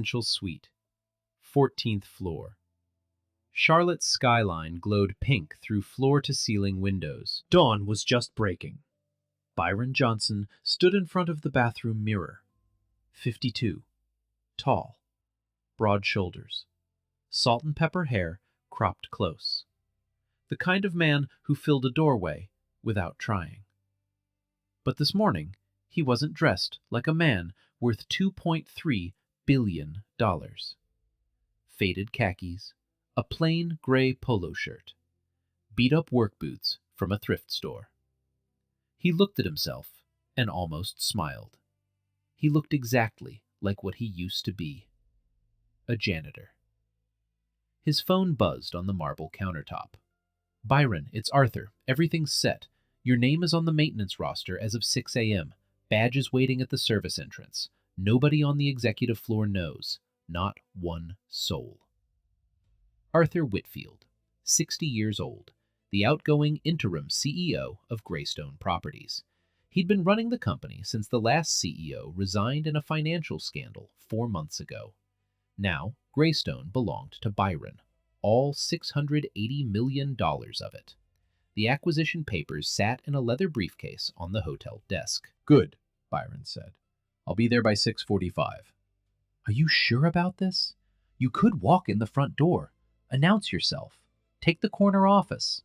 residential suite, 14th floor. Charlotte's skyline glowed pink through floor-to-ceiling windows. Dawn was just breaking. Byron Johnson stood in front of the bathroom mirror. 52. Tall. Broad shoulders. Salt and pepper hair cropped close. The kind of man who filled a doorway without trying. But this morning, he wasn't dressed like a man worth $2.3 billion. Faded khakis, a plain gray polo shirt, beat-up work boots from a thrift store. He looked at himself and almost smiled. He looked exactly like what he used to be, a janitor. His phone buzzed on the marble countertop. "Byron, it's Arthur. Everything's set. Your name is on the maintenance roster as of 6 a.m. Badges waiting at the service entrance. Nobody on the executive floor knows. Not one soul." Arthur Whitfield, 60 years old, the outgoing interim CEO of Greystone Properties. He'd been running the company since the last CEO resigned in a financial scandal 4 months ago. Now, Greystone belonged to Byron, all $680 million of it. The acquisition papers sat in a leather briefcase on the hotel desk. "Good," Byron said. "I'll be there by 6:45. "Are you sure about this? You could walk in the front door. Announce yourself. Take the corner office."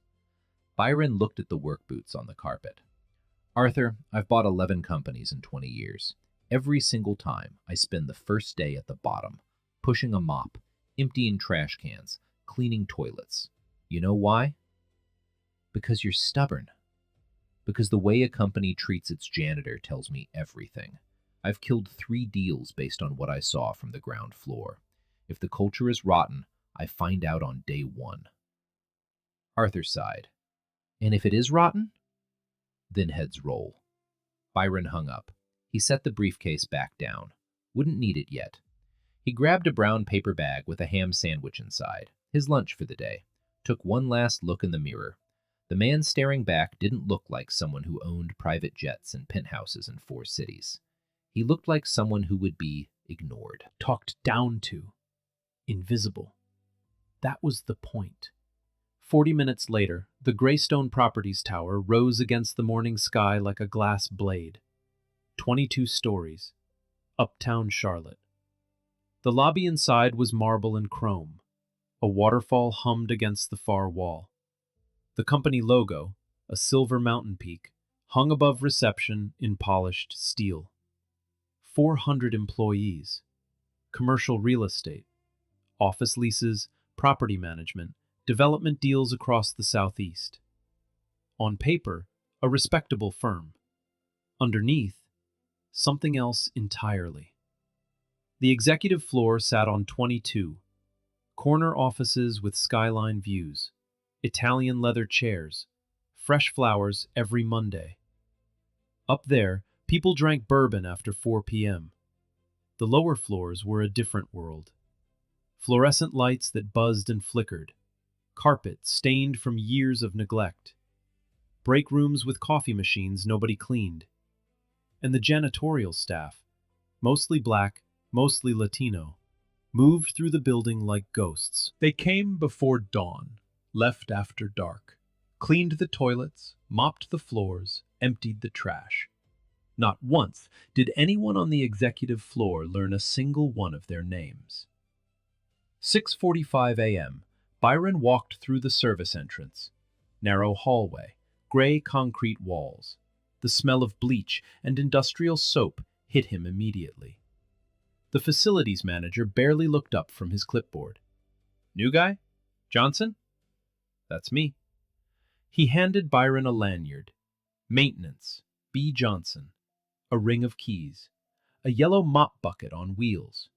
Byron looked at the work boots on the carpet. "Arthur, I've bought 11 companies in 20 years. Every single time, I spend the first day at the bottom, pushing a mop, emptying trash cans, cleaning toilets. You know why? Because you're stubborn. Because the way a company treats its janitor tells me everything. I've killed 3 deals based on what I saw from the ground floor. If the culture is rotten, I find out on day 1. Arthur sighed. "And if it is rotten?" Then heads roll. Byron hung up. He set the briefcase back down. Wouldn't need it yet. He grabbed a brown paper bag with a ham sandwich inside, his lunch for the day, took one last look in the mirror. The man staring back didn't look like someone who owned private jets and penthouses in 4 cities. He looked like someone who would be ignored. Talked down to. Invisible. That was the point. 40 minutes later, the Greystone Properties Tower rose against the morning sky like a glass blade. 22 stories. Uptown Charlotte. The lobby inside was marble and chrome. A waterfall hummed against the far wall. The company logo, a silver mountain peak, hung above reception in polished steel. 400 employees. Commercial real estate. Office leases, property management, development deals across the Southeast. On paper, a respectable firm. Underneath, something else entirely. The executive floor sat on 22. Corner offices with skyline views. Italian leather chairs. Fresh flowers every Monday. Up there, people drank bourbon after 4 p.m. The lower floors were a different world. Fluorescent lights that buzzed and flickered. Carpet stained from years of neglect. Break rooms with coffee machines nobody cleaned. And the janitorial staff, mostly black, mostly Latino, moved through the building like ghosts. They came before dawn, left after dark, cleaned the toilets, mopped the floors, emptied the trash. Not once did anyone on the executive floor learn a single one of their names. 6:45 a.m., Byron walked through the service entrance. Narrow hallway, gray concrete walls. The smell of bleach and industrial soap hit him immediately. The facilities manager barely looked up from his clipboard. "New guy? Johnson?" "That's me." He handed Byron a lanyard. Maintenance, B. Johnson. A ring of keys. A yellow mop bucket on wheels.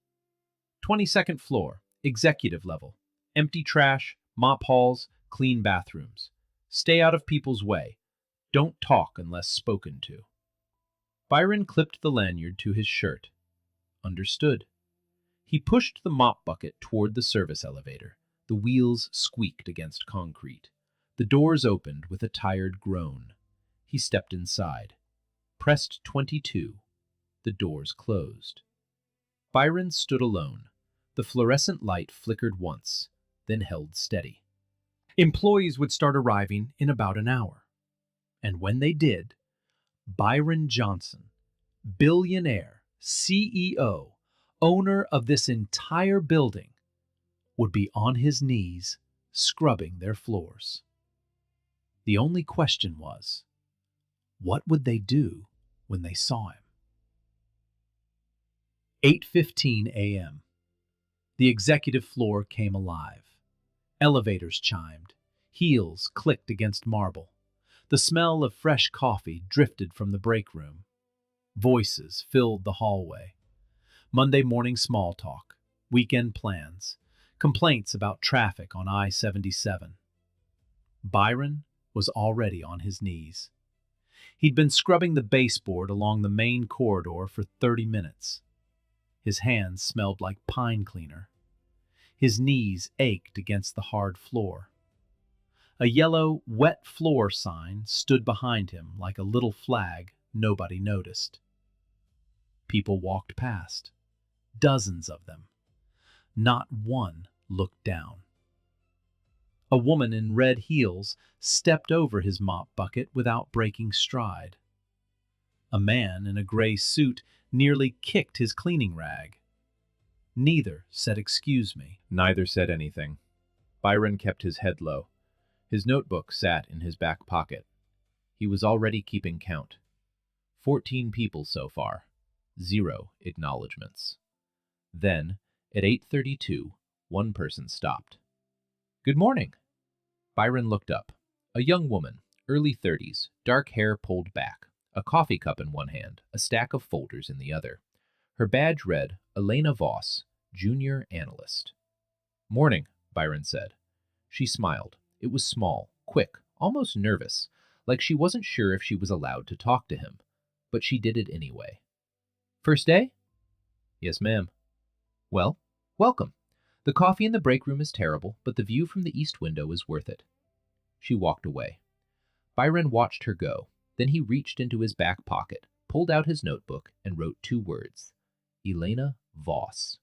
22nd floor, executive level. Empty trash, mop halls, clean bathrooms. Stay out of people's way. Don't talk unless spoken to. Byron clipped the lanyard to his shirt. Understood. He pushed the mop bucket toward the service elevator. The wheels squeaked against concrete. The doors opened with a tired groan. He stepped inside. Pressed 22. The doors closed. Byron stood alone. The fluorescent light flickered once, then held steady. Employees would start arriving in about an hour. And when they did, Byron Johnson, billionaire, CEO, owner of this entire building, would be on his knees scrubbing their floors. The only question was, what would they do when they saw him? 8:15 a.m. The executive floor came alive. Elevators chimed. Heels clicked against marble. The smell of fresh coffee drifted from the break room. Voices filled the hallway. Monday morning small talk, weekend plans, complaints about traffic on I-77. Byron was already on his knees. He'd been scrubbing the baseboard along the main corridor for 30 minutes. His hands smelled like pine cleaner. His knees ached against the hard floor. A yellow, wet floor sign stood behind him like a little flag nobody noticed. People walked past. Dozens of them. Not one looked down. A woman in red heels stepped over his mop bucket without breaking stride. A man in a gray suit nearly kicked his cleaning rag. Neither said excuse me. Neither said anything. Byron kept his head low. His notebook sat in his back pocket. He was already keeping count. 14 people so far. 0 acknowledgments. Then, at 8:32, one person stopped. "Good morning." Byron looked up. A young woman, early 30s, dark hair pulled back, a coffee cup in one hand, a stack of folders in the other. Her badge read, Elena Voss, Junior Analyst. "Morning," Byron said. She smiled. It was small, quick, almost nervous, like she wasn't sure if she was allowed to talk to him, but she did it anyway. "First day?" "Yes, ma'am." "Well, welcome. The coffee in the break room is terrible, but the view from the east window is worth it." She walked away. Byron watched her go. Then he reached into his back pocket, pulled out his notebook, and wrote 2 words. Elena Voss.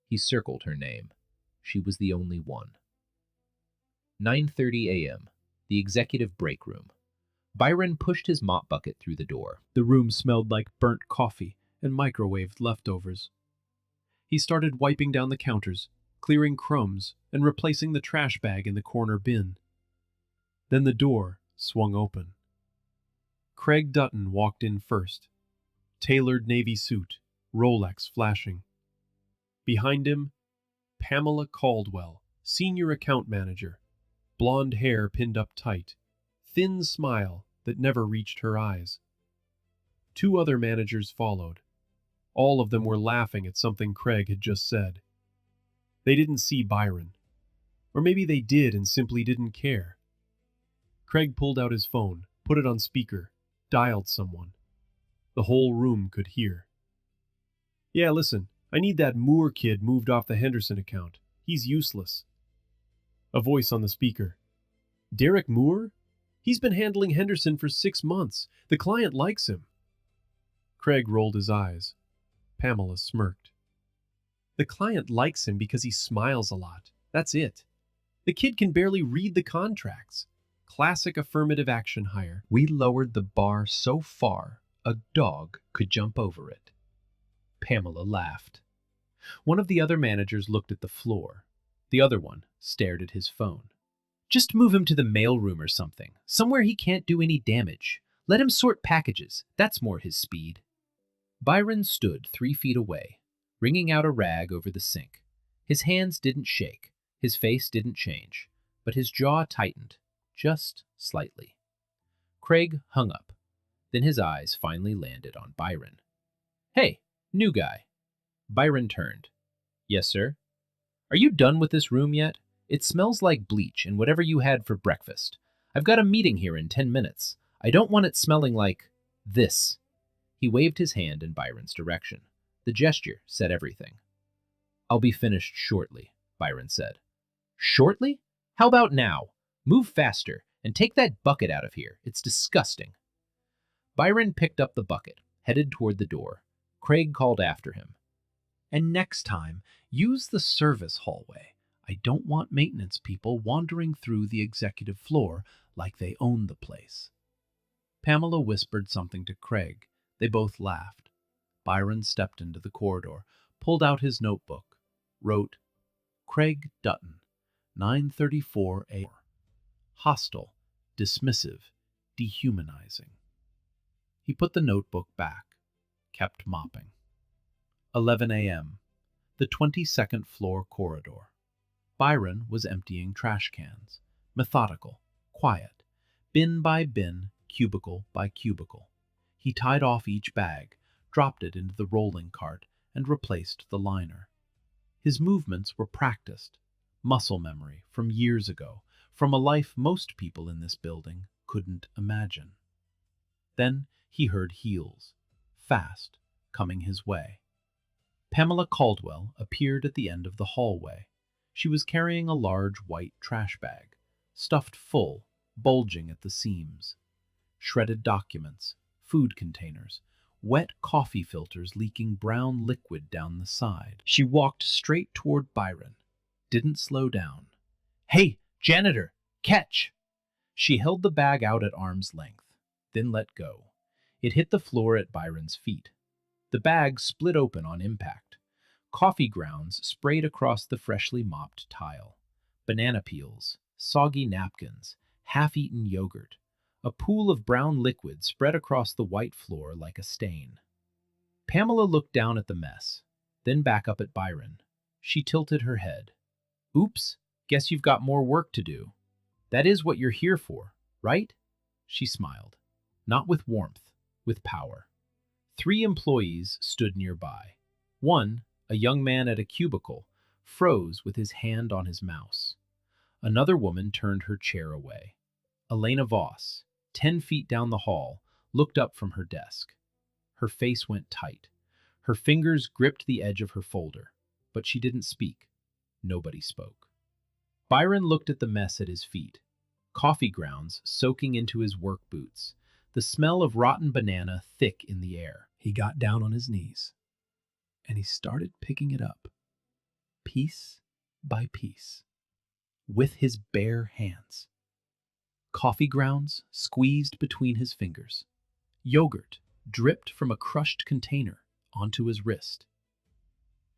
He circled her name. She was the only one. 9:30 a.m. The executive break room. Byron pushed his mop bucket through the door. The room smelled like burnt coffee and microwaved leftovers. He started wiping down the counters, clearing crumbs, and replacing the trash bag in the corner bin. Then the door swung open. Craig Dutton walked in first. Tailored navy suit, Rolex flashing. Behind him, Pamela Caldwell, senior account manager. Blonde hair pinned up tight. Thin smile that never reached her eyes. 2 other managers followed. All of them were laughing at something Craig had just said. They didn't see Byron. Or maybe they did and simply didn't care. Craig pulled out his phone, put it on speaker, dialed someone. The whole room could hear. "Yeah, listen, I need that Moore kid moved off the Henderson account. He's useless." A voice on the speaker. "Derek Moore? He's been handling Henderson for 6 months. The client likes him." Craig rolled his eyes. Pamela smirked. "The client likes him because he smiles a lot. That's it. The kid can barely read the contracts. Classic affirmative action hire. We lowered the bar so far a dog could jump over it." Pamela laughed. One of the other managers looked at the floor. The other one stared at his phone. "Just move him to the mailroom or something, somewhere he can't do any damage. Let him sort packages. That's more his speed." Byron stood 3 feet away, wringing out a rag over the sink. His hands didn't shake, his face didn't change, but his jaw tightened, just slightly. Craig hung up. Then his eyes finally landed on Byron. "Hey, new guy." Byron turned. "Yes, sir." "Are you done with this room yet? It smells like bleach and whatever you had for breakfast. I've got a meeting here in 10 minutes. I don't want it smelling like this." He waved his hand in Byron's direction. The gesture said everything. "I'll be finished shortly," Byron said. "Shortly? How about now? Move faster and take that bucket out of here. It's disgusting." Byron picked up the bucket, headed toward the door. Craig called after him. And next time, use the service hallway. I don't want maintenance people wandering through the executive floor like they own the place." Pamela whispered something to Craig. They both laughed. Byron stepped into the corridor, pulled out his notebook, wrote, "Craig Dutton, 9:34 a.m. Hostile, dismissive, dehumanizing." He put the notebook back, kept mopping. 11 a.m. The 22nd floor corridor. Byron was emptying trash cans, methodical, quiet, bin by bin, cubicle by cubicle. He tied off each bag, dropped it into the rolling cart, and replaced the liner. His movements were practiced, muscle memory from years ago, from a life most people in this building couldn't imagine. Then he heard heels, fast, coming his way. Pamela Caldwell appeared at the end of the hallway. She was carrying a large white trash bag, stuffed full, bulging at the seams. Shredded documents, food containers, wet coffee filters leaking brown liquid down the side. She walked straight toward Byron, didn't slow down. "Hey, janitor, catch!" She held the bag out at arm's length, then let go. It hit the floor at Byron's feet. The bag split open on impact. Coffee grounds sprayed across the freshly mopped tile. Banana peels, soggy napkins, half-eaten yogurt. A pool of brown liquid spread across the white floor like a stain. Pamela looked down at the mess, then back up at Byron. She tilted her head. "Oops, guess you've got more work to do. That is what you're here for, right?" She smiled. Not with warmth, with power. 3 employees stood nearby. One, a young man at a cubicle, froze with his hand on his mouse. Another woman turned her chair away. Elena Voss, 10 feet down the hall, looked up from her desk. Her face went tight. Her fingers gripped the edge of her folder, but she didn't speak. Nobody spoke. Byron looked at the mess at his feet. Coffee grounds soaking into his work boots. The smell of rotten banana thick in the air. He got down on his knees, and he started picking it up, piece by piece, with his bare hands. Coffee grounds squeezed between his fingers. Yogurt dripped from a crushed container onto his wrist.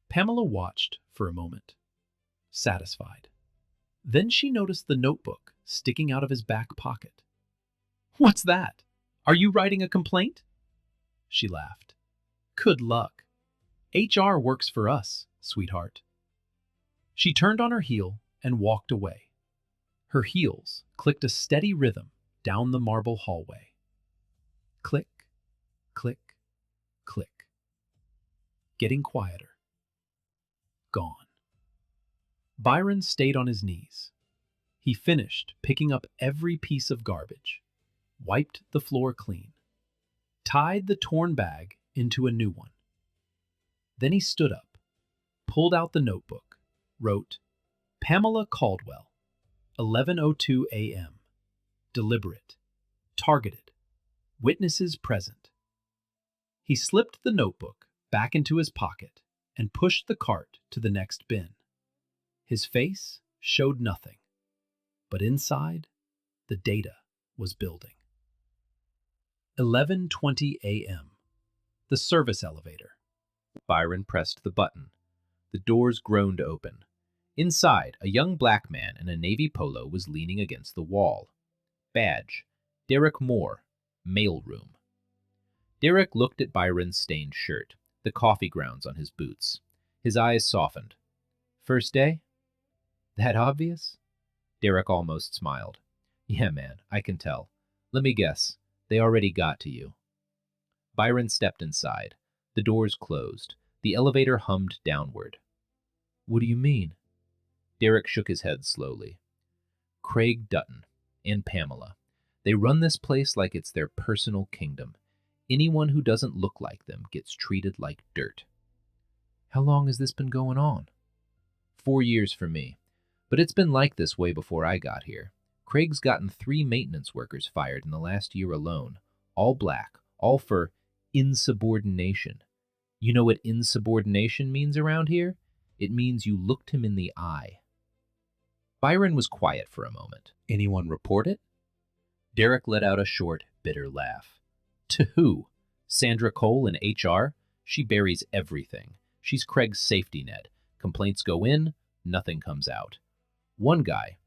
Pamela watched for a moment, satisfied. Then she noticed the notebook sticking out of his back pocket. "What's that? Are you writing a complaint?" She laughed. "Good luck. HR works for us, sweetheart." She turned on her heel and walked away. Her heels clicked a steady rhythm down the marble hallway. Click, click, click. Getting quieter. Gone. Byron stayed on his knees. He finished picking up every piece of garbage, wiped the floor clean, tied the torn bag into a new one. Then he stood up, pulled out the notebook, wrote, "Pamela Caldwell, 11:02 a.m. Deliberate, targeted, witnesses present." He slipped the notebook back into his pocket and pushed the cart to the next bin. His face showed nothing, but inside, the data was building. 11:20 a.m. The service elevator. Byron pressed the button. The doors groaned open. Inside, a young black man in a navy polo was leaning against the wall. Badge: Derek Moore, mailroom. Derek looked at Byron's stained shirt, the coffee grounds on his boots. His eyes softened. "First day? That obvious?" Derek almost smiled. "Yeah, man, I can tell. Let me guess. They already got to you." Byron stepped inside. The doors closed. The elevator hummed downward. "What do you mean?" Derek shook his head slowly. "Craig Dutton and Pamela. They run this place like it's their personal kingdom. Anyone who doesn't look like them gets treated like dirt." "How long has this been going on?" 4 years for me. But it's been like this way before I got here. Craig's gotten 3 maintenance workers fired in the last year alone. All black. All for insubordination. You know what insubordination means around here? It means you looked him in the eye. Byron was quiet for a moment. Anyone report it? Derek let out a short, bitter laugh. To who? Sandra Cole in HR? She buries everything. She's Craig's safety net. Complaints go in, nothing comes out. One guy,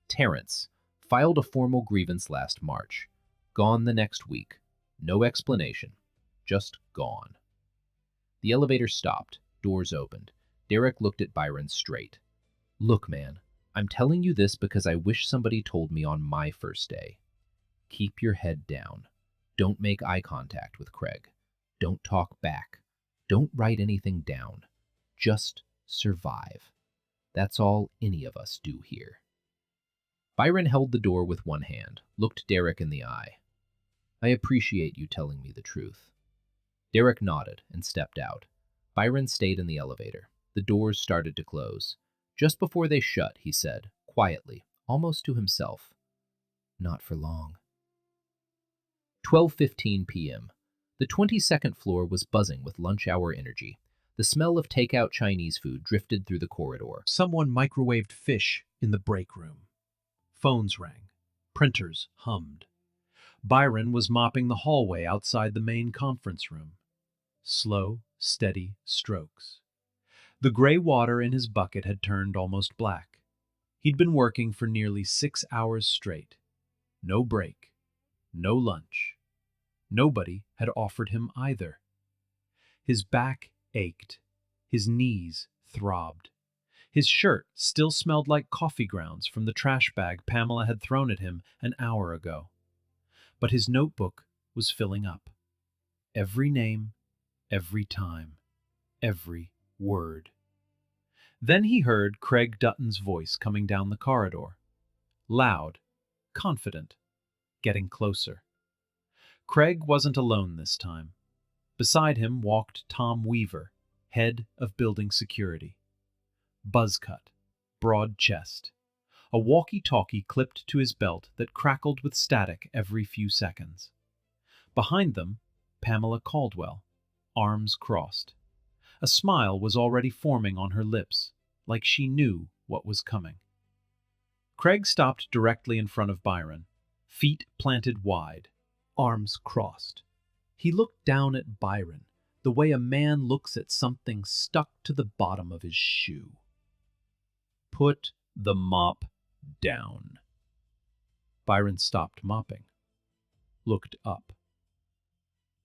Terrence, filed a formal grievance last March. Gone the next week. No explanation. Just gone. The elevator stopped. Doors opened. Derek looked at Byron straight. Look, man, I'm telling you this because I wish somebody told me on my first day. Keep your head down. Don't make eye contact with Craig. Don't talk back. Don't write anything down. Just survive. That's all any of us do here. Byron held the door with one hand, looked Derek in the eye. I appreciate you telling me the truth. Derek nodded and stepped out. Byron stayed in the elevator. The doors started to close. Just before they shut, he said, quietly, almost to himself, not for long. 12:15 p.m. The 22nd floor was buzzing with lunch hour energy. The smell of takeout Chinese food drifted through the corridor. Someone microwaved fish in the break room. Phones rang. Printers hummed. Byron was mopping the hallway outside the main conference room. Slow, steady strokes. The gray water in his bucket had turned almost black. He'd been working for nearly 6 hours straight. No break. No lunch. Nobody had offered him either. His back ached. His knees throbbed. His shirt still smelled like coffee grounds from the trash bag Pamela had thrown at him an hour ago. But his notebook was filling up. Every name, every time, every word. Then he heard Craig Dutton's voice coming down the corridor. Loud, confident, getting closer. Craig wasn't alone this time. Beside him walked Tom Weaver, head of building security. Buzzcut, broad chest. A walkie-talkie clipped to his belt that crackled with static every few seconds. Behind them, Pamela Caldwell, arms crossed. A smile was already forming on her lips, like she knew what was coming. Craig stopped directly in front of Byron, feet planted wide, arms crossed. He looked down at Byron, the way a man looks at something stuck to the bottom of his shoe. Put the mop down. Byron stopped mopping, looked up.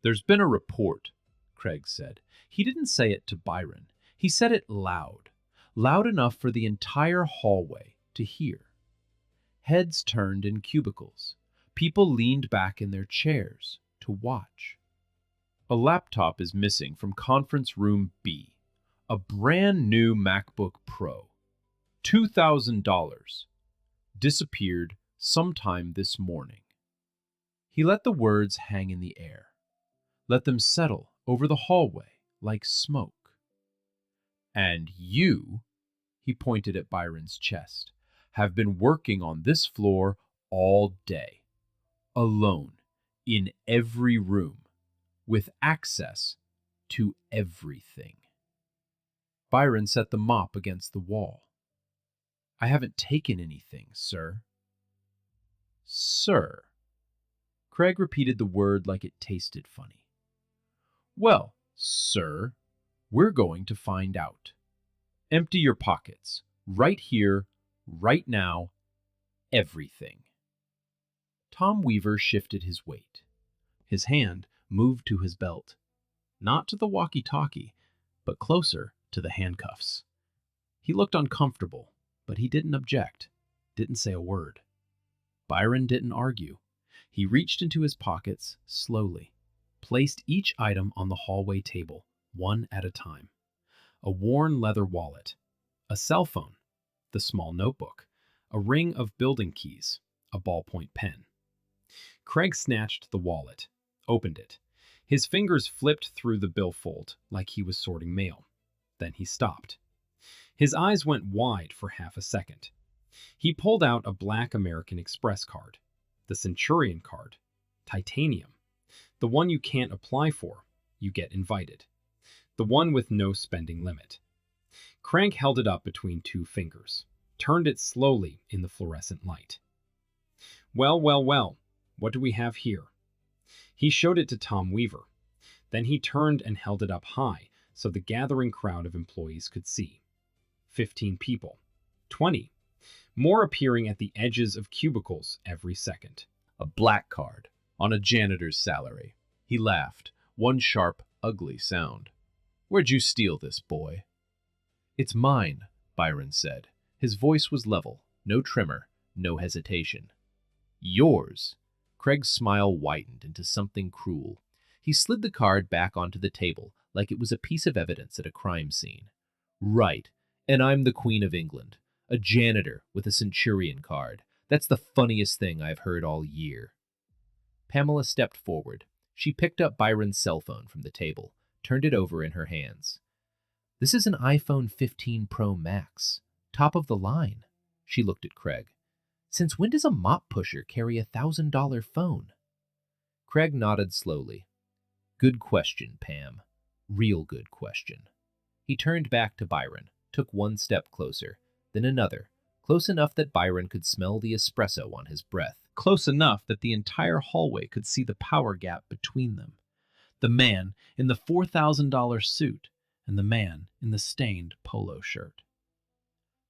There's been a report, Craig said. He didn't say it to Byron. He said it loud, loud enough for the entire hallway to hear. Heads turned in cubicles. People leaned back in their chairs to watch. A laptop is missing from conference room B. A brand new MacBook Pro. $2,000. Disappeared sometime this morning. He let the words hang in the air. Let them settle over the hallway like smoke. And you, he pointed at Byron's chest, have been working on this floor all day. Alone, in every room, with access to everything. Byron set the mop against the wall. I haven't taken anything, sir. Sir. Craig repeated the word like it tasted funny. Well, sir, we're going to find out. Empty your pockets. Right here, right now, everything. Tom Weaver shifted his weight. His hand moved to his belt, not to the walkie-talkie, but closer to the handcuffs. He looked uncomfortable, but he didn't object, didn't say a word. Byron didn't argue. He reached into his pockets slowly, placed each item on the hallway table, one at a time. A worn leather wallet, a cell phone, the small notebook, a ring of building keys, a ballpoint pen. Craig snatched the wallet, opened it. His fingers flipped through the billfold like he was sorting mail. Then he stopped. His eyes went wide for half a second. He pulled out a black American Express card, the Centurion card, titanium, the one you can't apply for, you get invited. the one with no spending limit. Crank held it up between two fingers, turned it slowly in the fluorescent light. Well, well, well, what do we have here? He showed it to Tom Weaver. Then he turned and held it up high so the gathering crowd of employees could see. 15 people. 20. More appearing at the edges of cubicles every second. A black card on a janitor's salary. He laughed, one sharp, ugly sound. Where'd you steal this, boy? It's mine, Byron said. His voice was level, no tremor, no hesitation. Yours? Craig's smile widened into something cruel. He slid the card back onto the table like it was a piece of evidence at a crime scene. Right, and I'm the Queen of England, a janitor with a Centurion card. That's the funniest thing I've heard all year. Pamela stepped forward. She picked up Byron's cell phone from the table, turned it over in her hands. This is an iPhone 15 Pro Max, top of the line. She looked at Craig. Since when does a mop pusher carry a $1,000 phone? Craig nodded slowly. Good question, Pam. Real good question. He turned back to Byron, took one step closer, then another, close enough that Byron could smell the espresso on his breath. Close enough that the entire hallway could see the power gap between them. The man in the $4,000 suit and the man in the stained polo shirt.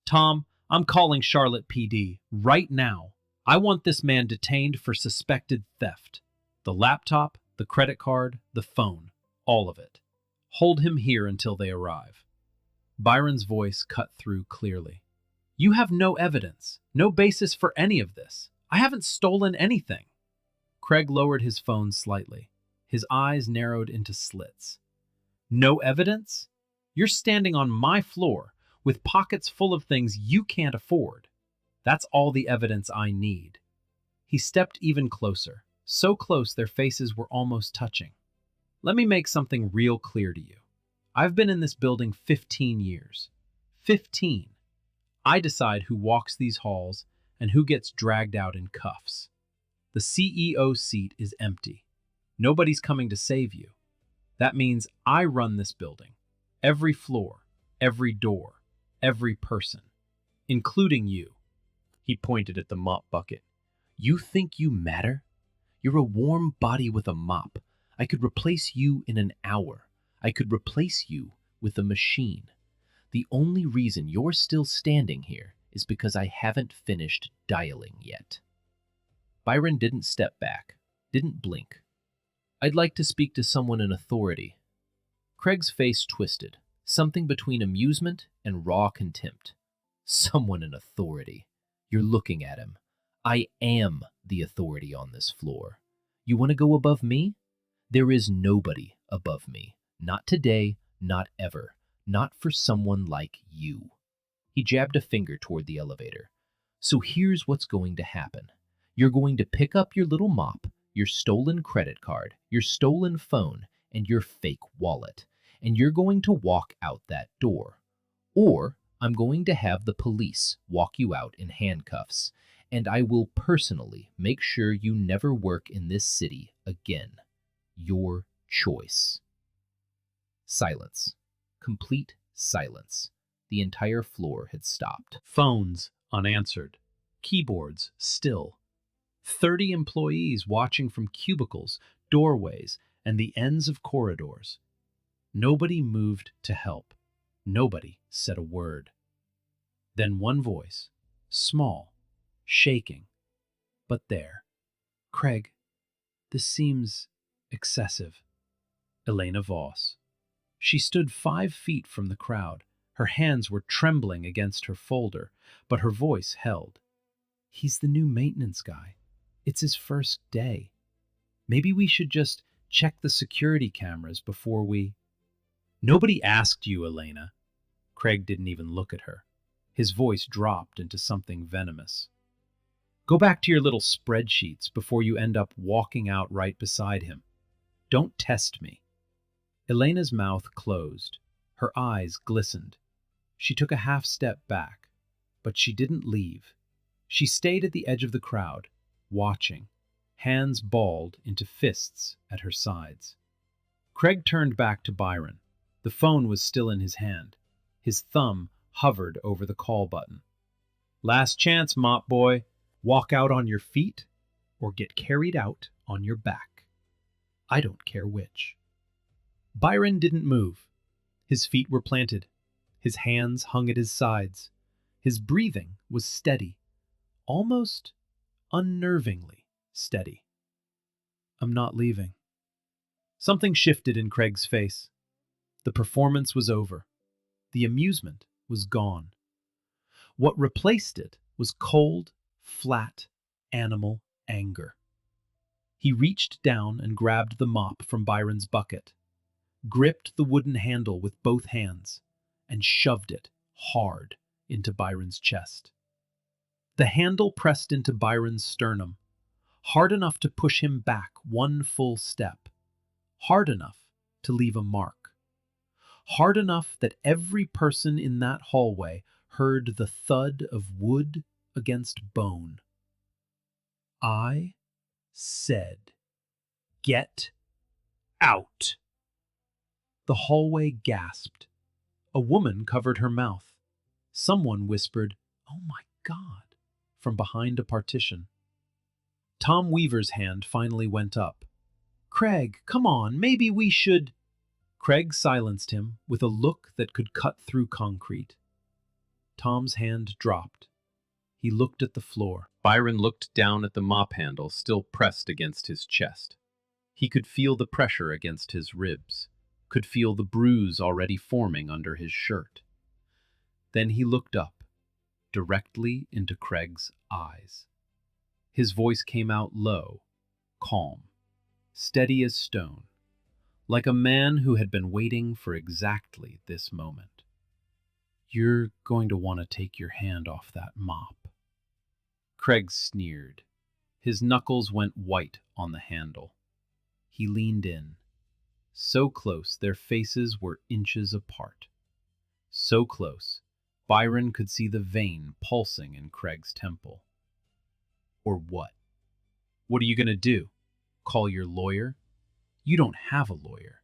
Tom, I'm calling Charlotte PD right now. I want this man detained for suspected theft. The laptop, the credit card, the phone, all of it. Hold him here until they arrive. Byron's voice cut through clearly. You have no evidence, no basis for any of this. I haven't stolen anything. Craig lowered his phone slightly. His eyes narrowed into slits. No evidence? You're standing on my floor with pockets full of things you can't afford. That's all the evidence I need. He stepped even closer, so close their faces were almost touching. Let me make something real clear to you. I've been in this building 15 years. 15. I decide who walks these halls and who gets dragged out in cuffs. The CEO seat is empty. Nobody's coming to save you. That means I run this building. Every floor, every door, every person, including you. He pointed at the mop bucket. You think you matter? You're a warm body with a mop. I could replace you in an hour. I could replace you with a machine. The only reason you're still standing here is because I haven't finished dialing yet. Byron didn't step back, didn't blink. I'd like to speak to someone in authority. Craig's face twisted, something between amusement and raw contempt. Someone in authority. You're looking at him. I am the authority on this floor. You want to go above me? There is nobody above me. Not today, not ever. Not for someone like you. He jabbed a finger toward the elevator. So here's what's going to happen. You're going to pick up your little mop, your stolen credit card, your stolen phone, and your fake wallet, and you're going to walk out that door. Or I'm going to have the police walk you out in handcuffs, and I will personally make sure you never work in this city again. Your choice. Silence. Complete silence. The entire floor had stopped. Phones unanswered. Keyboards still. 30 employees watching from cubicles, doorways, and the ends of corridors. Nobody moved to help. Nobody said a word. Then one voice, small, shaking, but there. Craig, this seems excessive. Elena Voss. She stood 5 feet from the crowd. Her hands were trembling against her folder, but her voice held. He's the new maintenance guy. It's his first day. Maybe we should just check the security cameras before we... Nobody asked you, Elena. Craig didn't even look at her. His voice dropped into something venomous. Go back to your little spreadsheets before you end up walking out right beside him. Don't test me. Elena's mouth closed. Her eyes glistened. She took a half step back, but she didn't leave. She stayed at the edge of the crowd, watching, hands balled into fists at her sides. Craig turned back to Byron. The phone was still in his hand. His thumb hovered over the call button. Last chance, mop boy. Walk out on your feet or get carried out on your back. I don't care which. Byron didn't move. His feet were planted. His hands hung at his sides. His breathing was steady, almost unnervingly steady. I'm not leaving. Something shifted in Craig's face. The performance was over. The amusement was gone. What replaced it was cold, flat, animal anger. He reached down and grabbed the mop from Byron's bucket, gripped the wooden handle with both hands, and shoved it hard into Byron's chest. The handle pressed into Byron's sternum, hard enough to push him back one full step, hard enough to leave a mark, hard enough that every person in that hallway heard the thud of wood against bone. I said, "Get out." The hallway gasped. A woman covered her mouth. Someone whispered, "Oh my God," from behind a partition. Tom Weaver's hand finally went up. "Craig, come on, maybe we should—" Craig silenced him with a look that could cut through concrete. Tom's hand dropped. He looked at the floor. Byron looked down at the mop handle still pressed against his chest. He could feel the pressure against his ribs, could feel the bruise already forming under his shirt. Then he looked up, directly into Craig's eyes. His voice came out low, calm, steady as stone, like a man who had been waiting for exactly this moment. "You're going to want to take your hand off that mop." Craig sneered. His knuckles went white on the handle. He leaned in. So close their faces were inches apart. So close, Byron could see the vein pulsing in Craig's temple. "Or what? What are you going to do? Call your lawyer? You don't have a lawyer.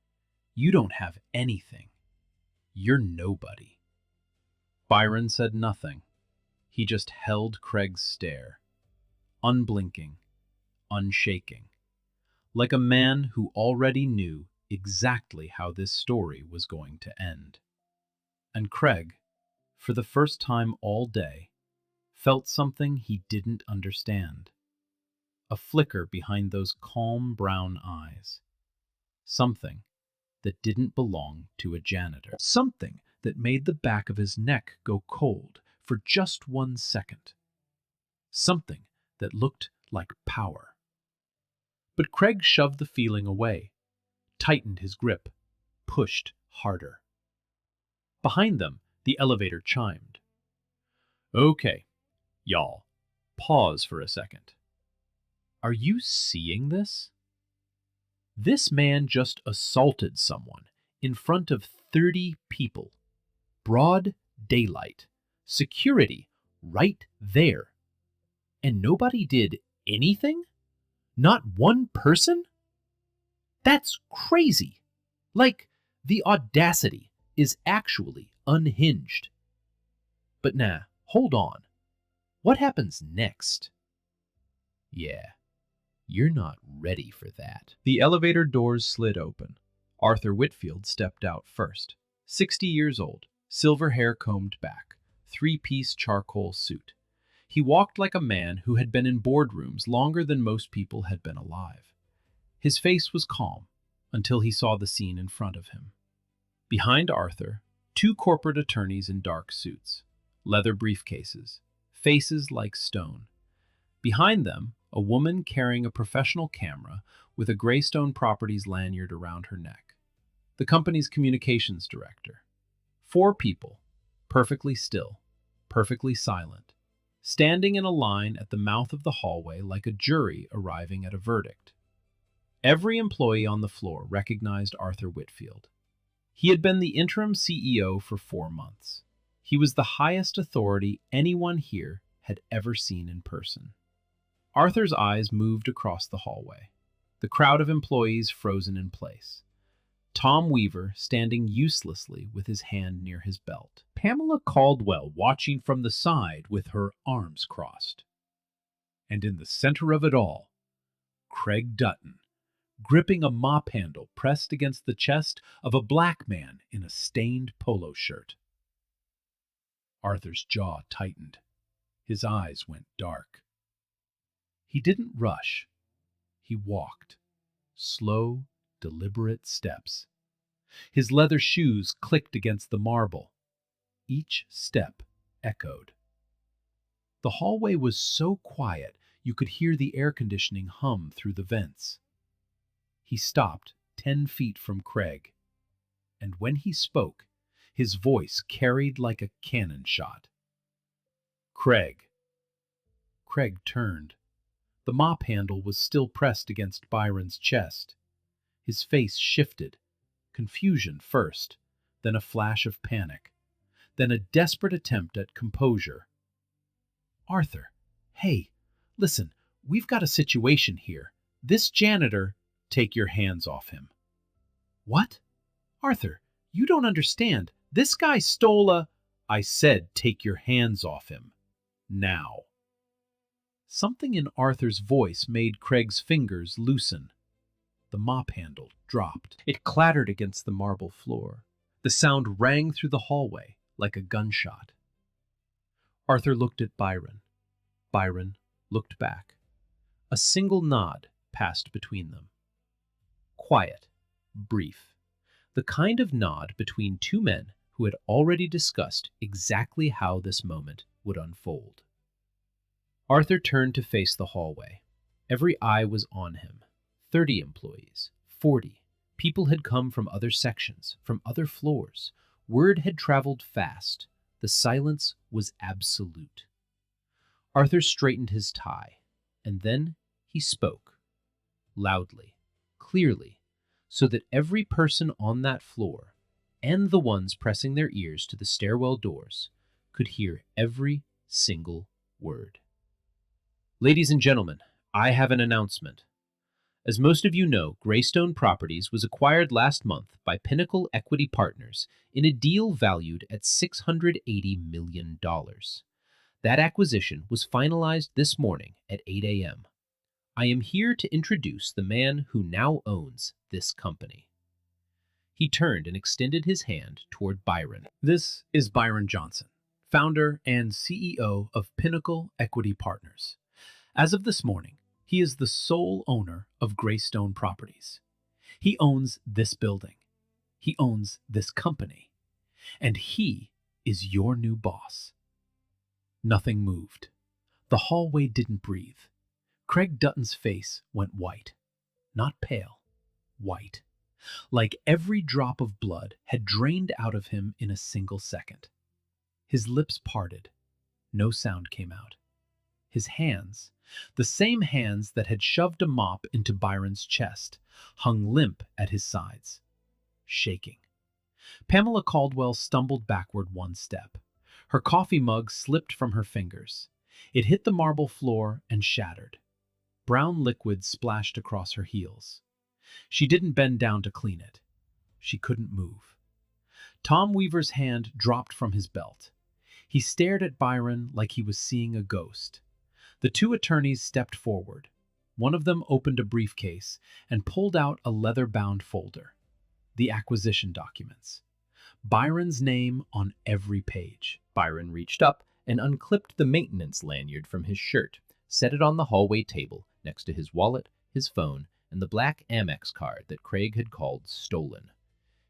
You don't have anything. You're nobody." Byron said nothing. He just held Craig's stare, unblinking, unshaking, like a man who already knew exactly how this story was going to end. And Craig, for the first time all day, felt something he didn't understand. A flicker behind those calm brown eyes. Something that didn't belong to a janitor. Something that made the back of his neck go cold for just 1 second. Something that looked like power. But Craig shoved the feeling away, tightened his grip, pushed harder. Behind them, the elevator chimed. "Okay, y'all, pause for a second. Are you seeing this? This man just assaulted someone in front of 30 people. Broad daylight. Security right there. And nobody did anything? Not one person? That's crazy. Like, the audacity is actually unhinged. But nah, hold on. What happens next? Yeah, you're not ready for that." The elevator doors slid open. Arthur Whitfield stepped out first. 60 years old, silver hair combed back, 3-piece charcoal suit. He walked like a man who had been in boardrooms longer than most people had been alive. His face was calm until he saw the scene in front of him. Behind Arthur, 2 corporate attorneys in dark suits, leather briefcases, faces like stone. Behind them, a woman carrying a professional camera with a Greystone Properties lanyard around her neck. The company's communications director. 4 people, perfectly still, perfectly silent, standing in a line at the mouth of the hallway like a jury arriving at a verdict. Every employee on the floor recognized Arthur Whitfield. He had been the interim CEO for 4 months. He was the highest authority anyone here had ever seen in person. Arthur's eyes moved across the hallway, the crowd of employees frozen in place. Tom Weaver standing uselessly with his hand near his belt. Pamela Caldwell watching from the side with her arms crossed. And in the center of it all, Craig Dutton, gripping a mop handle pressed against the chest of a black man in a stained polo shirt. Arthur's jaw tightened. His eyes went dark. He didn't rush. He walked. Slow, deliberate steps. His leather shoes clicked against the marble. Each step echoed. The hallway was so quiet you could hear the air conditioning hum through the vents. He stopped 10 feet from Craig, and when he spoke, his voice carried like a cannon shot. Craig. Craig turned. The mop handle was still pressed against Byron's chest. His face shifted. Confusion first, then a flash of panic, then a desperate attempt at composure. Arthur, hey, listen, we've got a situation here. This janitor, take your hands off him. What? Arthur, you don't understand. This guy stole a... I said take your hands off him. Now. Something in Arthur's voice made Craig's fingers loosen. The mop handle dropped. It clattered against the marble floor. The sound rang through the hallway like a gunshot. Arthur looked at Byron. Byron looked back. A single nod passed between them. Quiet, brief. The kind of nod between two men who had already discussed exactly how this moment would unfold. Arthur turned to face the hallway. Every eye was on him. 30 employees, 40. People had come from other sections, from other floors. Word had traveled fast. The silence was absolute. Arthur straightened his tie, and then he spoke. Loudly, clearly, so that every person on that floor, and the ones pressing their ears to the stairwell doors, could hear every single word. Ladies and gentlemen, I have an announcement. As most of you know, Greystone Properties was acquired last month by Pinnacle Equity Partners in a deal valued at $680 million. That acquisition was finalized this morning at 8 a.m. I am here to introduce the man who now owns this company. He turned and extended his hand toward Byron. This is Byron Johnson, founder and CEO of Pinnacle Equity Partners. As of this morning, he is the sole owner of Greystone Properties. He owns this building. He owns this company. And he is your new boss. Nothing moved. The hallway didn't breathe. Craig Dutton's face went white. Not pale. White. Like every drop of blood had drained out of him in a single second. His lips parted. No sound came out. His hands, the same hands that had shoved a mop into Byron's chest, hung limp at his sides, shaking. Pamela Caldwell stumbled backward one step. Her coffee mug slipped from her fingers. It hit the marble floor and shattered. Brown liquid splashed across her heels. She didn't bend down to clean it. She couldn't move. Tom Weaver's hand dropped from his belt. He stared at Byron like he was seeing a ghost. The two attorneys stepped forward. One of them opened a briefcase and pulled out a leather-bound folder. The acquisition documents. Byron's name on every page. Byron reached up and unclipped the maintenance lanyard from his shirt, set it on the hallway table next to his wallet, his phone, and the black Amex card that Craig had called stolen.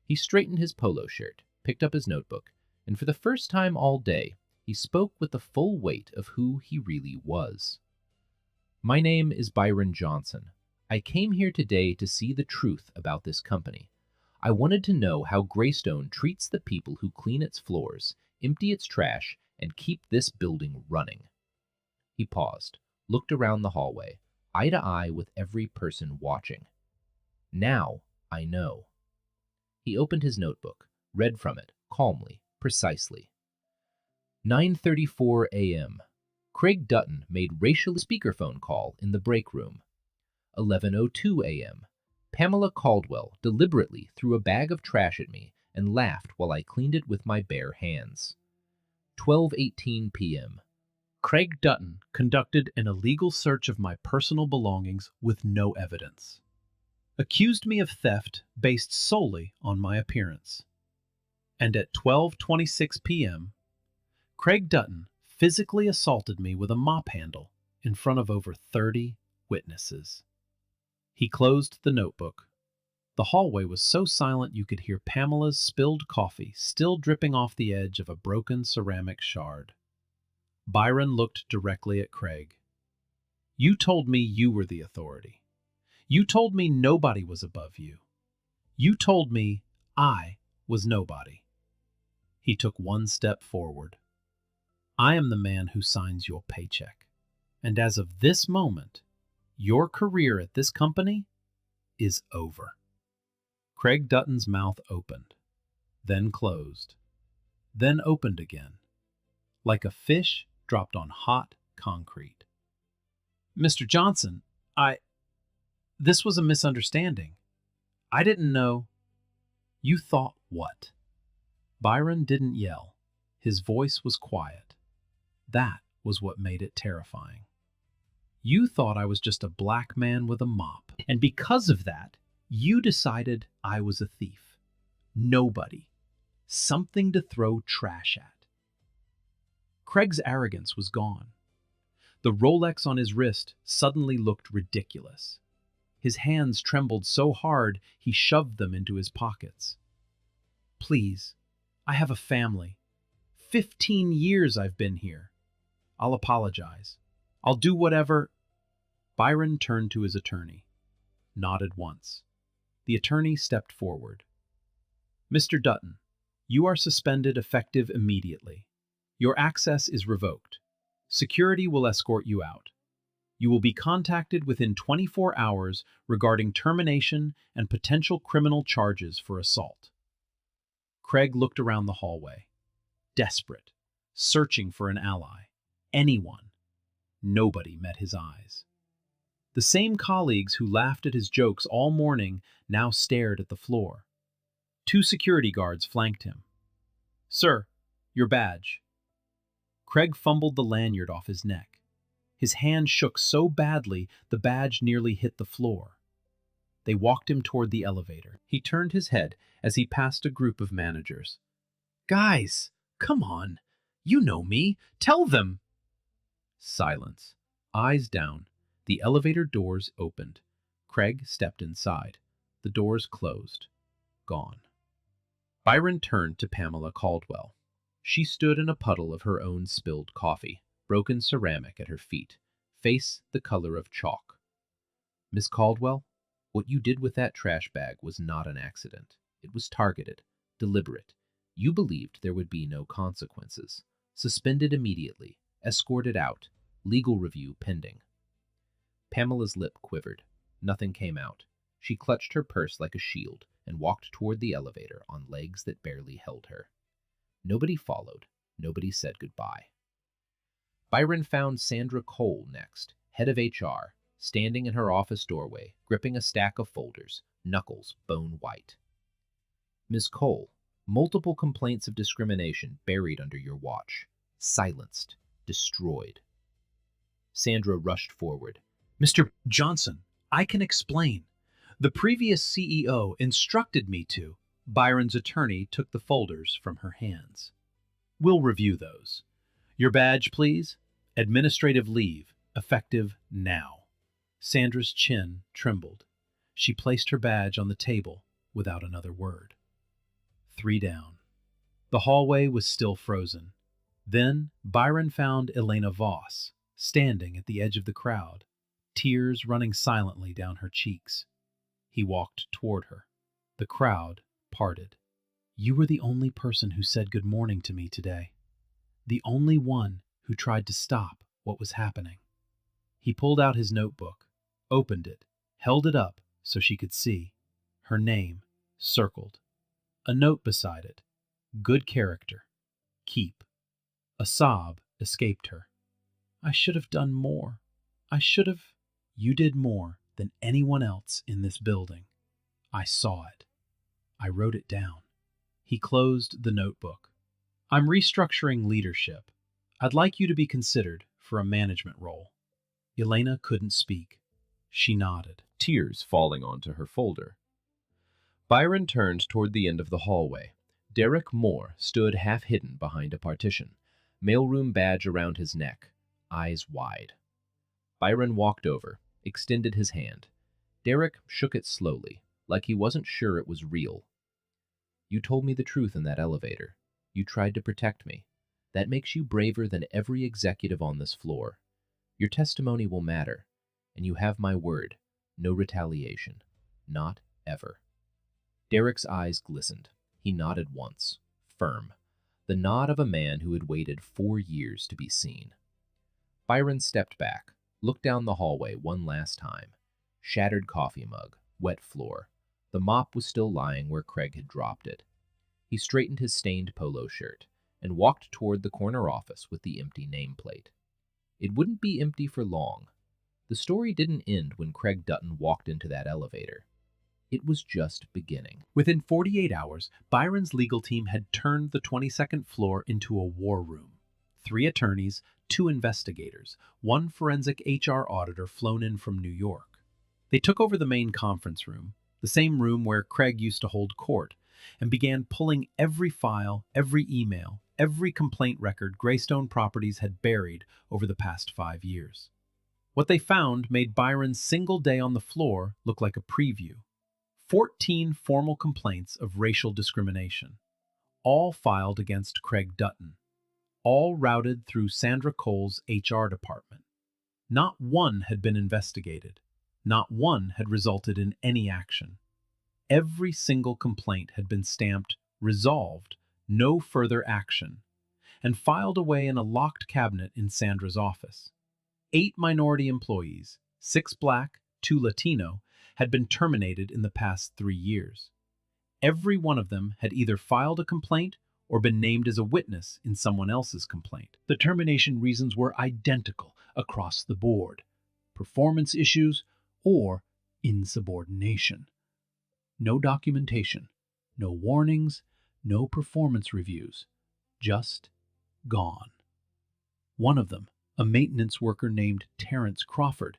He straightened his polo shirt, picked up his notebook, and for the first time all day, he spoke with the full weight of who he really was. My name is Byron Johnson. I came here today to see the truth about this company. I wanted to know how Greystone treats the people who clean its floors, empty its trash, and keep this building running. He paused, looked around the hallway, eye to eye with every person watching. Now I know. He opened his notebook, read from it, calmly, precisely. 9:34 a.m. Craig Dutton made racial speakerphone call in the break room. 11:02 a.m. Pamela Caldwell deliberately threw a bag of trash at me and laughed while I cleaned it with my bare hands. 12:18 p.m. Craig Dutton conducted an illegal search of my personal belongings with no evidence. Accused me of theft based solely on my appearance. And at 12:26 p.m., Craig Dutton physically assaulted me with a mop handle in front of over 30 witnesses. He closed the notebook. The hallway was so silent you could hear Pamela's spilled coffee still dripping off the edge of a broken ceramic shard. Byron looked directly at Craig. You told me you were the authority. You told me nobody was above you. You told me I was nobody. He took one step forward. I am the man who signs your paycheck. And as of this moment, your career at this company is over. Craig Dutton's mouth opened, then closed, then opened again, like a fish dropped on hot concrete. Mr. Johnson, this was a misunderstanding. I didn't know. You thought what? Byron didn't yell. His voice was quiet. That was what made it terrifying. You thought I was just a black man with a mop, and because of that, you decided I was a thief. Nobody. Something to throw trash at. Craig's arrogance was gone. The Rolex on his wrist suddenly looked ridiculous. His hands trembled so hard he shoved them into his pockets. Please, I have a family. 15 years I've been here. I'll apologize. I'll do whatever. Byron turned to his attorney, nodded once. The attorney stepped forward. Mr. Dutton, you are suspended effective immediately. Your access is revoked. Security will escort you out. You will be contacted within 24 hours regarding termination and potential criminal charges for assault. Craig looked around the hallway, desperate, searching for an ally, anyone. Nobody met his eyes. The same colleagues who laughed at his jokes all morning now stared at the floor. 2 security guards flanked him. Sir, your badge. Craig fumbled the lanyard off his neck. His hand shook so badly the badge nearly hit the floor. They walked him toward the elevator. He turned his head as he passed a group of managers. Guys, come on. You know me. Tell them. Silence. Eyes down. The elevator doors opened. Craig stepped inside. The doors closed. Gone. Byron turned to Pamela Caldwell. She stood in a puddle of her own spilled coffee, broken ceramic at her feet, face the color of chalk. Miss Caldwell, what you did with that trash bag was not an accident. It was targeted, deliberate. You believed there would be no consequences. Suspended immediately, escorted out, legal review pending. Pamela's lip quivered. Nothing came out. She clutched her purse like a shield and walked toward the elevator on legs that barely held her. Nobody followed. Nobody said goodbye. Byron found Sandra Cole next, head of HR, standing in her office doorway, gripping a stack of folders, knuckles bone white. Ms. Cole, multiple complaints of discrimination buried under your watch. Silenced. Destroyed. Sandra rushed forward. Mr. Johnson, I can explain. The previous CEO instructed me to. Byron's attorney took the folders from her hands. We'll review those. Your badge, please. Administrative leave, effective now. Sandra's chin trembled. She placed her badge on the table without another word. 3 down. The hallway was still frozen. Then Byron found Elena Voss, standing at the edge of the crowd, tears running silently down her cheeks. He walked toward her. The crowd parted. You were the only person who said good morning to me today. The only one who tried to stop what was happening. He pulled out his notebook, opened it, held it up so she could see. Her name, circled. A note beside it. Good character. Keep. A sob escaped her. I should have done more. I should have. You did more than anyone else in this building. I saw it. I wrote it down. He closed the notebook. I'm restructuring leadership. I'd like you to be considered for a management role. Elena couldn't speak. She nodded. Tears falling onto her folder. Byron turned toward the end of the hallway. Derek Moore stood half-hidden behind a partition, mailroom badge around his neck, eyes wide. Byron walked over, extended his hand. Derek shook it slowly, like he wasn't sure it was real. You told me the truth in that elevator. You tried to protect me. That makes you braver than every executive on this floor. Your testimony will matter, and you have my word. No retaliation. Not ever. Derek's eyes glistened. He nodded once, firm, the nod of a man who had waited 4 years to be seen. Byron stepped back, looked down the hallway one last time. Shattered coffee mug, wet floor. The mop was still lying where Craig had dropped it. He straightened his stained polo shirt and walked toward the corner office with the empty nameplate. It wouldn't be empty for long. The story didn't end when Craig Dutton walked into that elevator. It was just beginning. Within 48 hours, Byron's legal team had turned the 22nd floor into a war room. 3 attorneys, 2 investigators, 1 forensic HR auditor flown in from New York. They took over the main conference room, the same room where Craig used to hold court, and began pulling every file, every email, every complaint record Greystone Properties had buried over the past 5 years. What they found made Byron's single day on the floor look like a preview. 14 formal complaints of racial discrimination, all filed against Craig Dutton, all routed through Sandra Cole's HR department. Not one had been investigated. Not one had resulted in any action. Every single complaint had been stamped "Resolved, no further action," and filed away in a locked cabinet in Sandra's office. 8 minority employees, 6 Black, 2 Latino, had been terminated in the past 3 years. Every one of them had either filed a complaint or been named as a witness in someone else's complaint. The termination reasons were identical across the board: performance issues or insubordination. No documentation, no warnings, no performance reviews. Just gone. One of them, a maintenance worker named Terrence Crawford,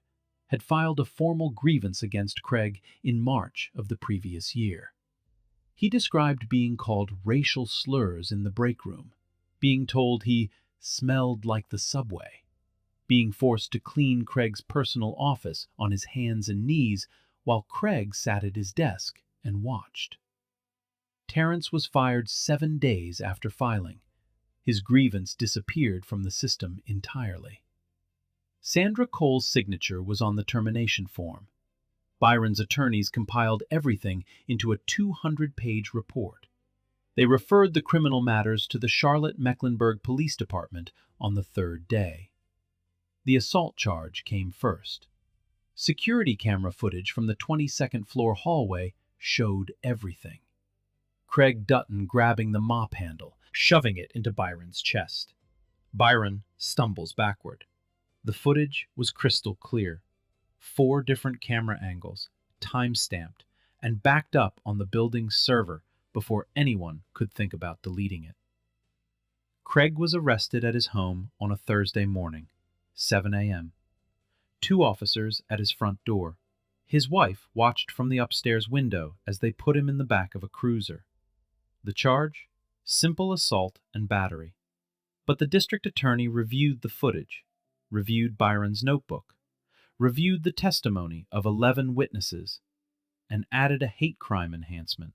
had filed a formal grievance against Craig in March of the previous year. He described being called racial slurs in the break room, being told he smelled like the subway, being forced to clean Craig's personal office on his hands and knees while Craig sat at his desk and watched. Terrence was fired 7 days after filing. His grievance disappeared from the system entirely. Sandra Cole's signature was on the termination form. Byron's attorneys compiled everything into a 200-page report. They referred the criminal matters to the Charlotte-Mecklenburg Police Department on the 3rd day. The assault charge came first. Security camera footage from the 22nd floor hallway showed everything. Craig Dutton grabbing the mop handle, shoving it into Byron's chest. Byron stumbles backward. The footage was crystal clear. 4 different camera angles, time-stamped, and backed up on the building's server before anyone could think about deleting it. Craig was arrested at his home on a Thursday morning, 7 a.m. 2 officers at his front door. His wife watched from the upstairs window as they put him in the back of a cruiser. The charge? Simple assault and battery. But the district attorney reviewed the footage, reviewed Byron's notebook, reviewed the testimony of 11 witnesses, and added a hate crime enhancement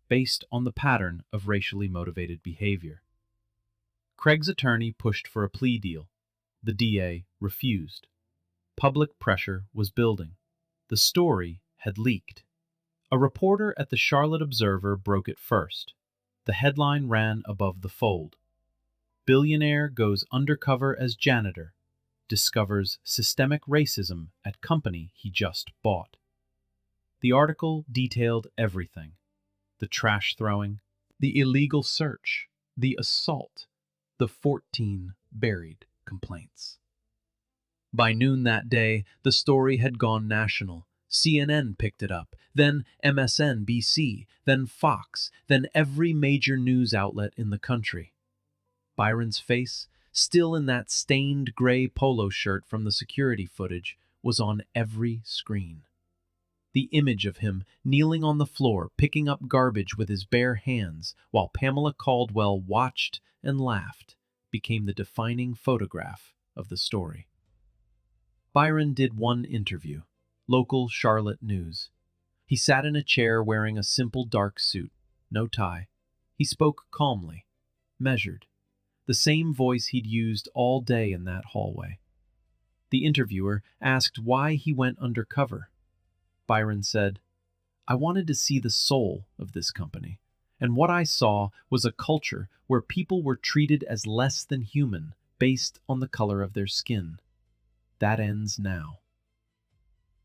based on the pattern of racially motivated behavior. Craig's attorney pushed for a plea deal. The DA refused. Public pressure was building. The story had leaked. A reporter at the Charlotte Observer broke it first. The headline ran above the fold. Billionaire goes undercover as janitor, discovers systemic racism at company he just bought. The article detailed everything: the trash throwing, the illegal search, the assault, the 14 buried complaints. By noon that day, the story had gone national, CNN picked it up, then MSNBC, then Fox, then every major news outlet in the country. Byron's face, still in that stained gray polo shirt from the security footage, was on every screen. The image of him kneeling on the floor, picking up garbage with his bare hands, while Pamela Caldwell watched and laughed, became the defining photograph of the story. Byron did one interview, local Charlotte news. He sat in a chair wearing a simple dark suit, no tie. He spoke calmly, measured, the same voice he'd used all day in that hallway. The interviewer asked why he went undercover. Byron said, "I wanted to see the soul of this company, and what I saw was a culture where people were treated as less than human based on the color of their skin. That ends now."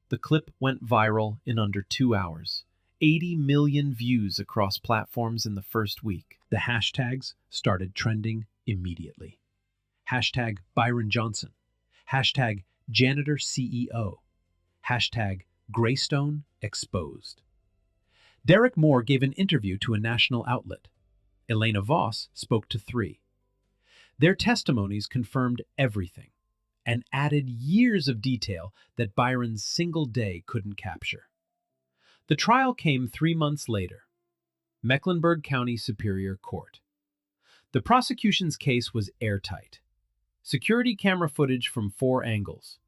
The clip went viral in under 2 hours. 80 million views across platforms in the first week. The hashtags started trending immediately. Hashtag Byron Johnson. Hashtag Janitor CEO. Hashtag Greystone Exposed. Derek Moore gave an interview to a national outlet. Elena Voss spoke to 3. Their testimonies confirmed everything and added years of detail that Byron's single day couldn't capture. The trial came 3 months later. Mecklenburg County Superior Court. The prosecution's case was airtight. Security camera footage from 4 angles.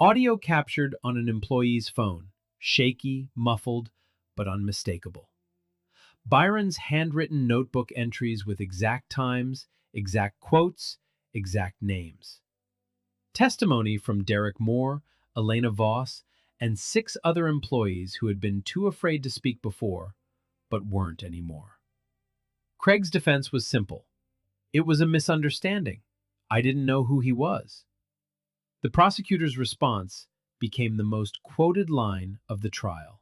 Audio captured on an employee's phone, shaky, muffled, but unmistakable. Byron's handwritten notebook entries with exact times, exact quotes, exact names. Testimony from Derek Moore, Elena Voss, and 6 other employees who had been too afraid to speak before, but weren't anymore. Craig's defense was simple. It was a misunderstanding. I didn't know who he was. The prosecutor's response became the most quoted line of the trial.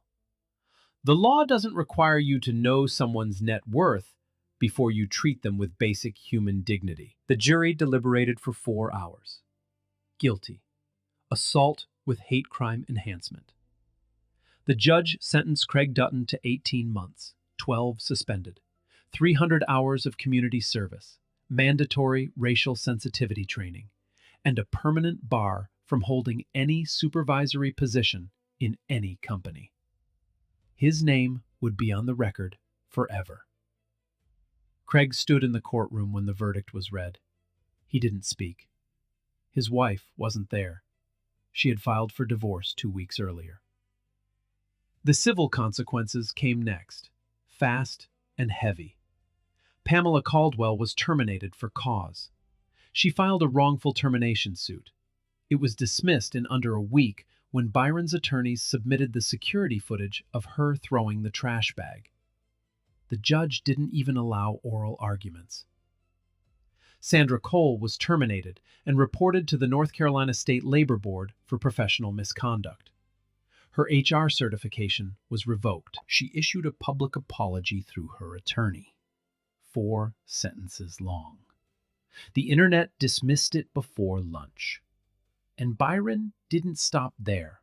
The law doesn't require you to know someone's net worth before you treat them with basic human dignity. The jury deliberated for 4 hours. Guilty. Assault with hate crime enhancement. The judge sentenced Craig Dutton to 18 months, 12 suspended, 300 hours of community service, mandatory racial sensitivity training, and a permanent bar from holding any supervisory position in any company. His name would be on the record forever. Craig stood in the courtroom when the verdict was read. He didn't speak. His wife wasn't there. She had filed for divorce 2 weeks earlier. The civil consequences came next, fast and heavy. Pamela Caldwell was terminated for cause. She filed a wrongful termination suit. It was dismissed in under a week when Byron's attorneys submitted the security footage of her throwing the trash bag. The judge didn't even allow oral arguments. Sandra Cole was terminated and reported to the North Carolina State Labor Board for professional misconduct. Her HR certification was revoked. She issued a public apology through her attorney. 4 sentences long. The internet dismissed it before lunch. And Byron didn't stop there.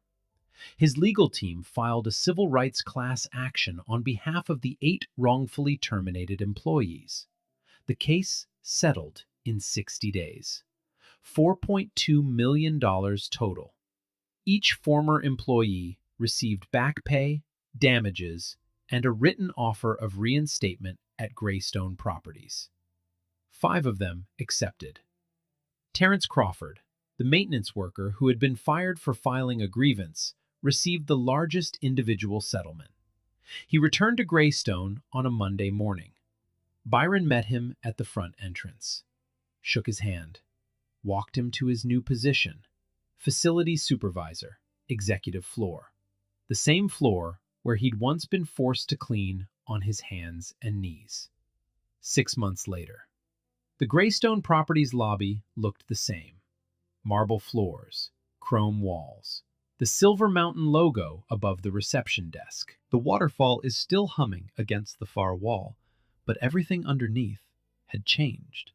His legal team filed a civil rights class action on behalf of the 8 wrongfully terminated employees. The case settled in 60 days. $4.2 million total. Each former employee received back pay, damages, and a written offer of reinstatement at Greystone Properties. 5 of them accepted. Terrence Crawford, the maintenance worker who had been fired for filing a grievance, received the largest individual settlement. He returned to Greystone on a Monday morning. Byron met him at the front entrance, shook his hand, walked him to his new position, facility supervisor, executive floor, the same floor where he'd once been forced to clean on his hands and knees. 6 months later, the Greystone Properties lobby looked the same. Marble floors, chrome walls, the Silver Mountain logo above the reception desk. The waterfall is still humming against the far wall, but everything underneath had changed.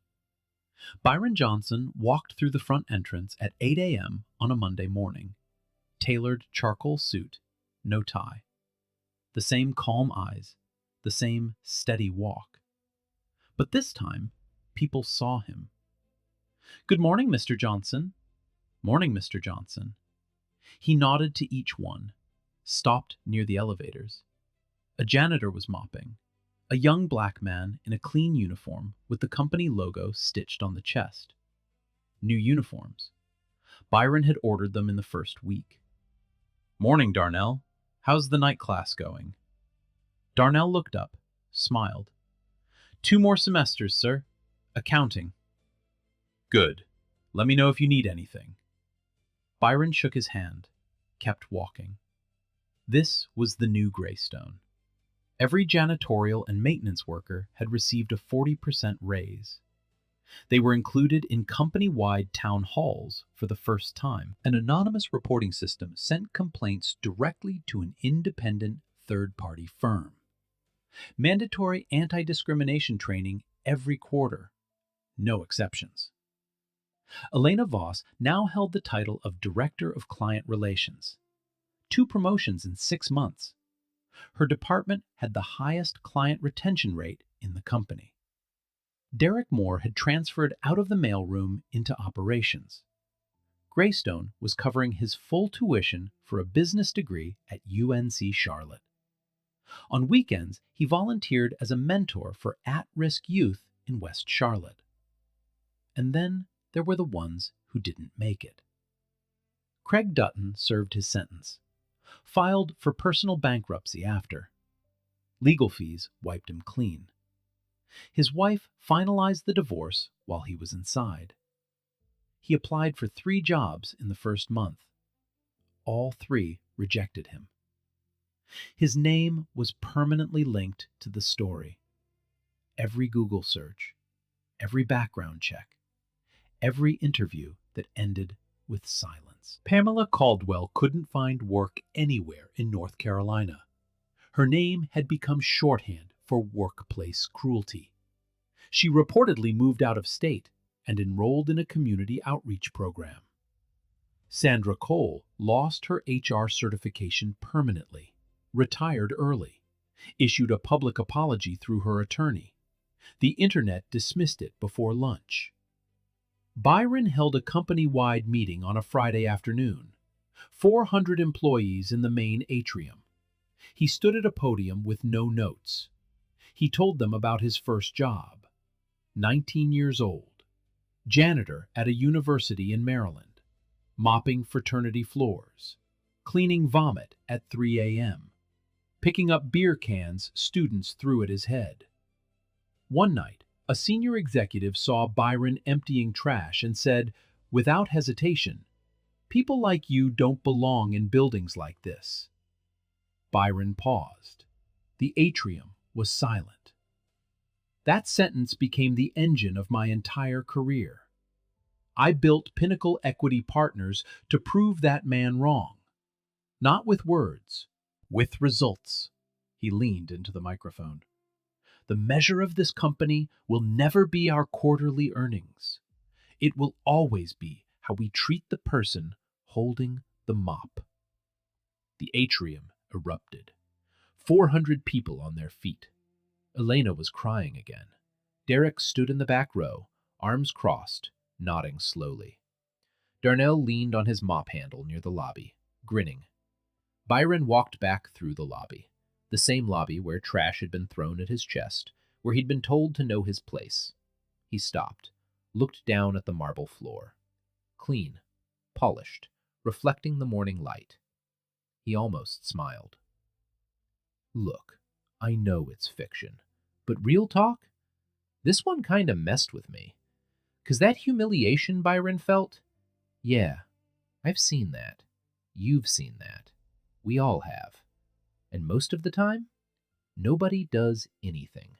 Byron Johnson walked through the front entrance at 8 a.m. on a Monday morning. Tailored charcoal suit, no tie. The same calm eyes, the same steady walk. But this time, people saw him. "Good morning, Mr. Johnson." "Morning, Mr. Johnson." He nodded to each one, stopped near the elevators. A janitor was mopping, a young black man in a clean uniform with the company logo stitched on the chest. New uniforms. Byron had ordered them in the first week. "Morning, Darnell. How's the night class going?" Darnell looked up, smiled. "2 more semesters, sir. Accounting." "Good. Let me know if you need anything." Byron shook his hand, kept walking. This was the new Greystone. Every janitorial and maintenance worker had received a 40% raise. They were included in company-wide town halls for the first time. An anonymous reporting system sent complaints directly to an independent third-party firm. Mandatory anti-discrimination training every quarter. No exceptions. Elena Voss now held the title of Director of Client Relations. 2 promotions in 6 months. Her department had the highest client retention rate in the company. Derek Moore had transferred out of the mailroom into operations. Greystone was covering his full tuition for a business degree at UNC Charlotte. On weekends, he volunteered as a mentor for at-risk youth in West Charlotte. And then there were the ones who didn't make it. Craig Dutton served his sentence, filed for personal bankruptcy after. Legal fees wiped him clean. His wife finalized the divorce while he was inside. He applied for 3 jobs in the first month. All 3 rejected him. His name was permanently linked to the story. Every Google search, every background check, every interview that ended with silence. Pamela Caldwell couldn't find work anywhere in North Carolina. Her name had become shorthand for workplace cruelty. She reportedly moved out of state and enrolled in a community outreach program. Sandra Cole lost her HR certification permanently, retired early, issued a public apology through her attorney. The internet dismissed it before lunch. Byron held a company-wide meeting on a Friday afternoon. 400 employees in the main atrium. He stood at a podium with no notes. He told them about his first job. 19 years old. Janitor at a university in Maryland. Mopping fraternity floors. Cleaning vomit at 3 a.m. Picking up beer cans students threw at his head. One night, a senior executive saw Byron emptying trash and said, without hesitation, "People like you don't belong in buildings like this." Byron paused. The atrium was silent. That sentence became the engine of my entire career. I built Pinnacle Equity Partners to prove that man wrong. Not with words, with results. He leaned into the microphone. The measure of this company will never be our quarterly earnings. It will always be how we treat the person holding the mop. The atrium erupted. 400 people on their feet. Elena was crying again. Derek stood in the back row, arms crossed, nodding slowly. Darnell leaned on his mop handle near the lobby, grinning. Byron walked back through the lobby, the same lobby where trash had been thrown at his chest, where he'd been told to know his place. He stopped, looked down at the marble floor. Clean, polished, reflecting the morning light. He almost smiled. Look, I know it's fiction, but real talk? This one kinda messed with me. 'Cause that humiliation Byron felt? Yeah, I've seen that. You've seen that. We all have. And most of the time, nobody does anything.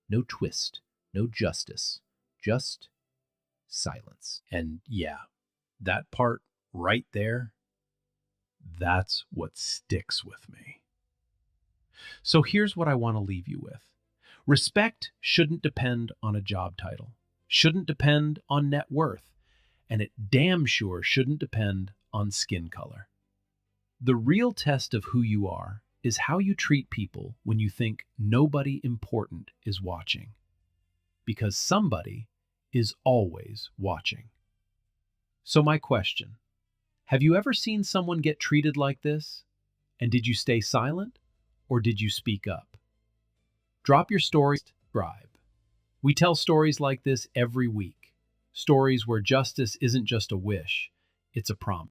No twist, no justice, just silence. And yeah, that part right there, that's what sticks with me. So here's what I want to leave you with. Respect shouldn't depend on a job title, shouldn't depend on net worth, and it damn sure shouldn't depend on skin color. The real test of who you are is how you treat people when you think nobody important is watching. Because somebody is always watching. So my question, have you ever seen someone get treated like this? And did you stay silent or did you speak up? Drop your story, subscribe. We tell stories like this every week. Stories where justice isn't just a wish, it's a promise.